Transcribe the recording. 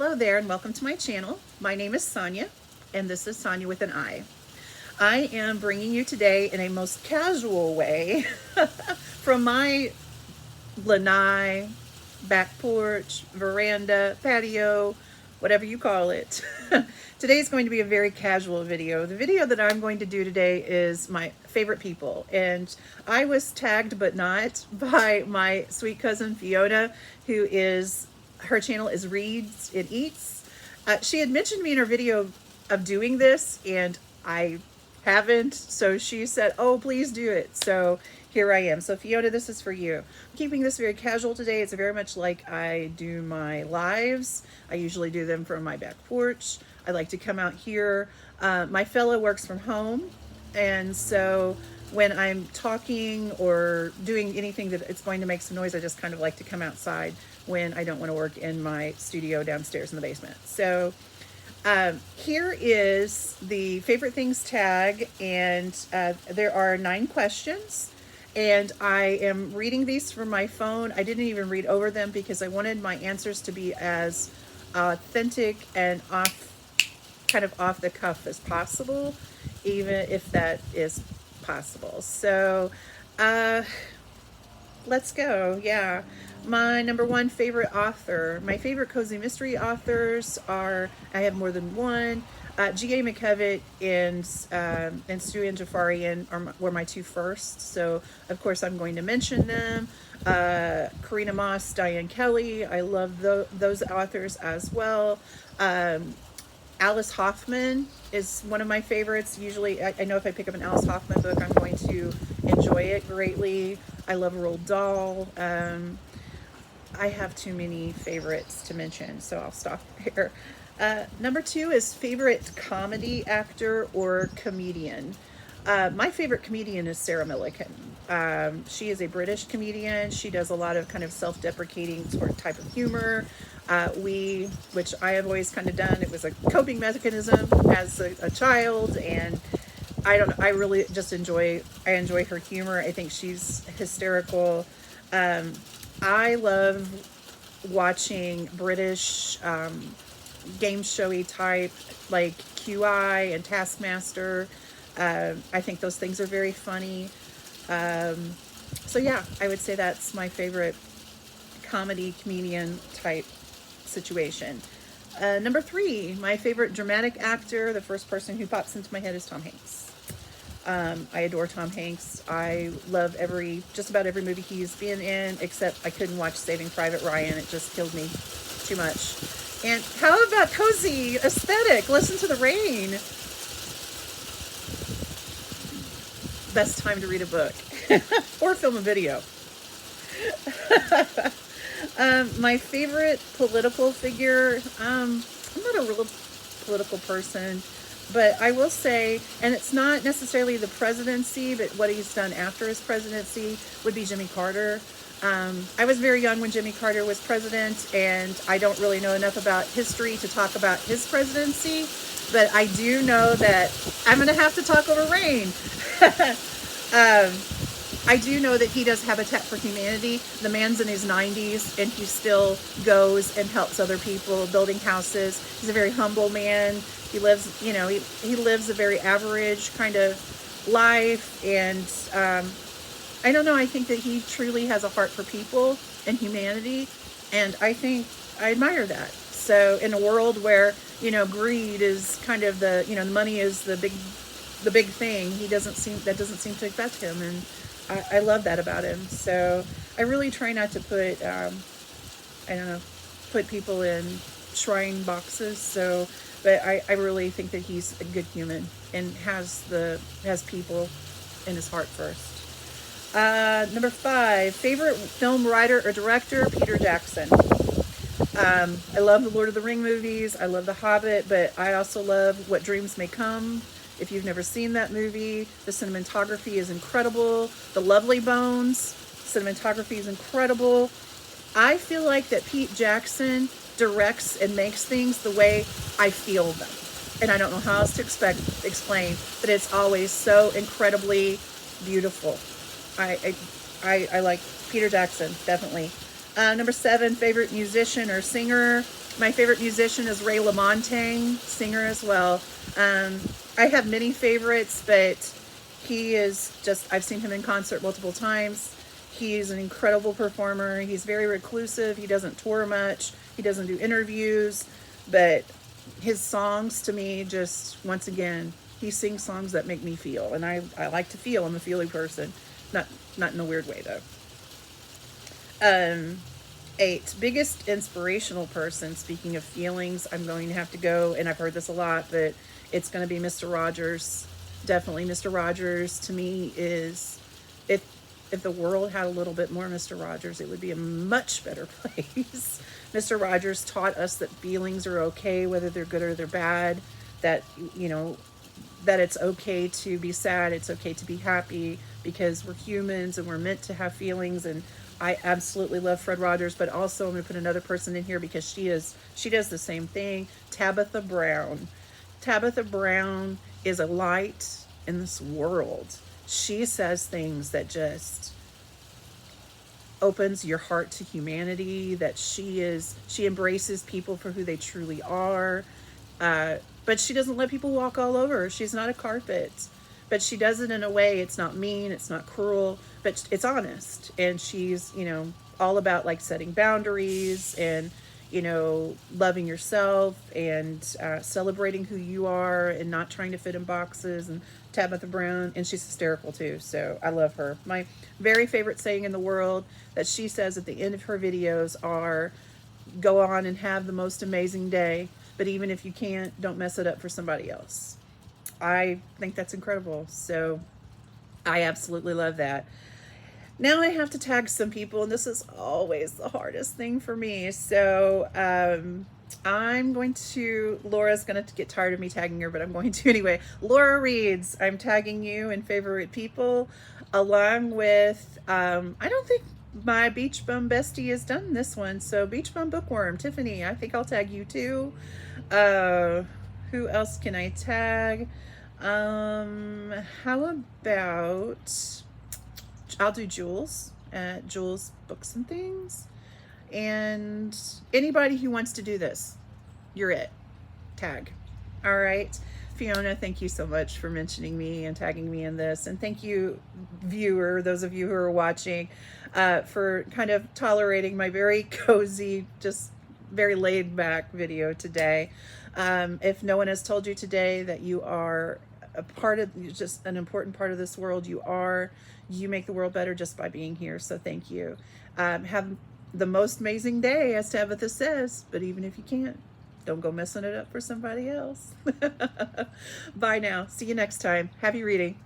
Hello there and welcome to my channel. My name is Sonia and this is Sonia with an I. I am bringing you today in a most casual way from my lanai, back porch, veranda, patio, whatever you call it. Today is going to be a very casual video. The video that I'm going to do today is my favorite people, and I was tagged but not by my sweet cousin Fiona, who is, her channel is Reads It Eats. She had mentioned me in her video of doing this and I haven't, so she said, oh, please do it. So here I am. So Fiona, this is for you. I'm keeping this very casual today. It's very much like I do my lives. I usually do them from my back porch. I like to come out here. My fellow works from home, and so when I'm talking or doing anything that it's going to make some noise, I just kind of like to come outside when I don't want to work in my studio downstairs in the basement. So here is the favorite things tag, and there are 9 questions, and I am reading these from my phone. I didn't even read over them because I wanted my answers to be as authentic and kind of off the cuff as possible, even if that is possible. So let's go. Yeah. My number 1 favorite author. My favorite cozy mystery authors are, I have more than one. G.A. McKevitt and Stu and Jafarian were my 2 first. So of course I'm going to mention them. Karina Moss, Diane Kelly. I love those authors as well. Alice Hoffman is one of my favorites. Usually, I know if I pick up an Alice Hoffman book, I'm going to enjoy it greatly. I love Roald Dahl. I have too many favorites to mention, so I'll stop here. Number 2 is favorite comedy actor or comedian. My favorite comedian is Sarah Millican. She is a British comedian. She does a lot of kind of self-deprecating sort of type of humor. Which I have always kind of done. It was a coping mechanism as a child, and I really just enjoy her humor. I think she's hysterical. I love watching British game showy type like QI and Taskmaster. I think those things are very funny. So yeah, I would say that's my favorite comedy comedian type situation. Number 3, my favorite dramatic actor, the first person who pops into my head is Tom Hanks. I adore Tom Hanks. I love just about every movie he's been in, except I couldn't watch Saving Private Ryan. It just killed me too much. And how about cozy aesthetic? Listen to the rain. Best time to read a book or film a video. My favorite political figure, I'm not a real political person, but I will say, and it's not necessarily the presidency, but what he's done after his presidency would be Jimmy Carter. I was very young when Jimmy Carter was president, and I don't really know enough about history to talk about his presidency, but I do know that I'm going to have to talk over rain. I do know that he does Habitat for Humanity. The man's in his 90s and he still goes and helps other people building houses. He's a very humble man. He lives, he lives a very average kind of life. And I don't know, I think that he truly has a heart for people and humanity. And I admire that. So in a world where, greed is kind of money is the big thing, that doesn't seem to affect him. And I love that about him. So I really try not to put, put people in shrine boxes. But I really think that he's a good human and has people in his heart first. Number 5, favorite film writer or director, Peter Jackson. I love the Lord of the Ring movies. I love The Hobbit, but I also love What Dreams May Come. If you've never seen that movie, the cinematography is incredible. The Lovely Bones, cinematography is incredible. I feel like that Pete Jackson directs and makes things the way I feel them. And I don't know how else to explain, but it's always so incredibly beautiful. I like Peter Jackson, definitely. Number 7, favorite musician or singer. My favorite musician is Ray LaMontagne, singer as well. I have many favorites, but he is just, I've seen him in concert multiple times. He's an incredible performer. He's very reclusive. He doesn't tour much. He doesn't do interviews, but his songs to me just, once again, he sings songs that make me feel. And I like to feel. I'm a feely person. Not in a weird way though. 8, biggest inspirational person. Speaking of feelings, I'm going to have to go, and I've heard this a lot, but it's going to be Mr. Rogers. Definitely Mr. Rogers to me is, if the world had a little bit more Mr. Rogers, it would be a much better place. Mr. Rogers taught us that feelings are okay, whether they're good or they're bad, that, you know, that it's okay to be sad, it's okay to be happy, because we're humans and we're meant to have feelings. And I absolutely love Fred Rogers, but also I'm going to put another person in here because she does the same thing. Tabitha Brown. Tabitha Brown is a light in this world. She says things that just opens your heart to humanity, that she embraces people for who they truly are. But she doesn't let people walk all over her. She's not a carpet, but she does it in a way, it's not mean, it's not cruel, but it's honest. And she's, you know, all about like setting boundaries and, you know, loving yourself and celebrating who you are and not trying to fit in boxes. And Tabitha Brown, and she's hysterical too, so I love her. My very favorite saying in the world that she says at the end of her videos are, go on and have the most amazing day, but even if you can't, don't mess it up for somebody else. I think that's incredible, so I absolutely love that. Now I have to tag some people, and this is always the hardest thing for me. So Laura's going to get tired of me tagging her, but I'm going to anyway. Laura Reeds, I'm tagging you in favorite people, along with, I don't think my Beach Bum bestie has done this one. So Beach Bum Bookworm, Tiffany, I think I'll tag you too. Who else can I tag? How about, I'll do Jules at Jules Books and Things. And anybody who wants to do this, you're it. Tag. All right. Fiona, thank you so much for mentioning me and tagging me in this. And thank you, viewer, those of you who are watching, for kind of tolerating my very cozy, just very laid back video today. If no one has told you today that you are a part of, just an important part of this world, you make the world better just by being here. So thank you. Have the most amazing day, as Tabitha says, but even if you can't, don't go messing it up for somebody else. Bye now. See you next time. Happy reading.